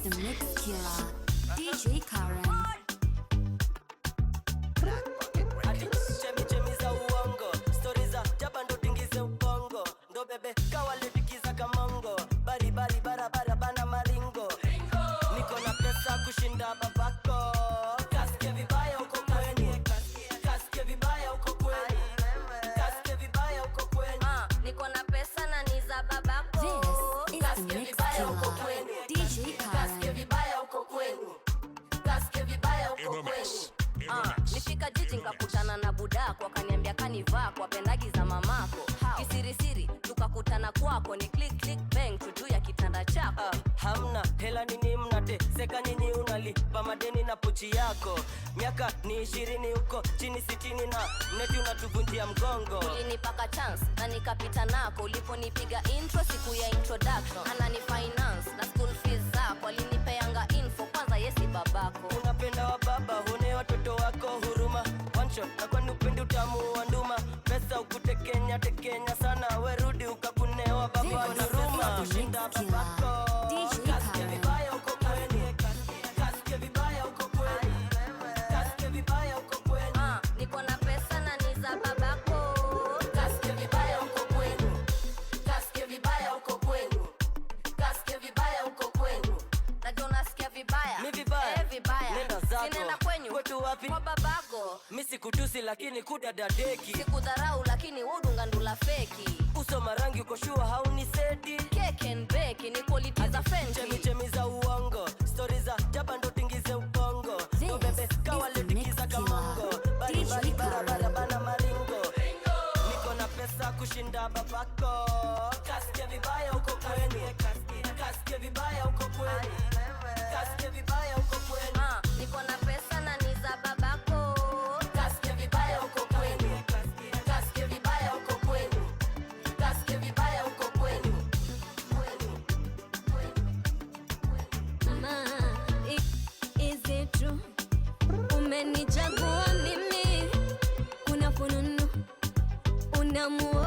the mix killer, DJ Karen. Chemi za uongo, stories za jaba ndo tingize ubongo. Ndo bebe kawale tikiza kamongo, bari barabara bana maringo. Niko na pesa kushinda babako, kasike vibaya uko kweni, kasike vibaya uko kweni, kasike vibaya uko kweni. Niko na pesa na ni za babako, kasike vibaya uko kweni, DJ Karen. kasike vibaya uko kweni, kasike vibaya uko kweni. Nifika jiji nikakutana na budako, akaniambia kanivaa kwa pendagi za mamako. Kisirisiri tukakutana kwako, ni click bang tutu ya kitanda chako. Hamna hela nini mnate, seka nyinyi unalipa madeni na pochi yako. Miaka ni 20 huko chini 60 na mneti unatuvunjia mgongo. Ulinipaka chance na nikapita nako, uliponipiga intro siku ya introduction. Anani finance na school fees zako, alinipeanga info kwanza yesi babako. Unapenda wa baba, hune watoto wako huruma. One shot na kwani upendi utamu wa nduma. Pesa ukutekenya tekenya sana, we rudi ukakunewa baba nuruma. Kushinda babako, kasike vibaya uko kweni, kasike vibaya uko kweni, kasike vibaya uko kweni. Niko na pesa na ni za babako, Kasike vibaya uko kwenu, kasike vibaya uko kwenu, kasike vibaya uko kwenu. najua unasikia vibaya. Mi vibaya? Vibaya. Nenda zako. Sinenda kwenyu. Kwetu wapi? Kwa babako. Mi sikutusi lakini kudadadeki. Sikudharau lakini udunga ndula feki. Uso marangi uko shua hauni seti. Cake and bake ni quality za Fenty. Chemi za uongo, stories za jaba ndo tingize ubongo. Ndo bebe kawale tikiza kamongo, bari barabara bana maringo. Niko na pesa kushinda babako, kasike vibaya uko kweni, kasike vibaya uko kweni, kasike vibaya uko kweni. Niko na pesa na ni za babako, Kasike vibaya uko kweni, kasike vibaya uko kweni, kasike vibaya uko kweni. Ma, is it true? Umenichagua mimi, una fununu, unamuoa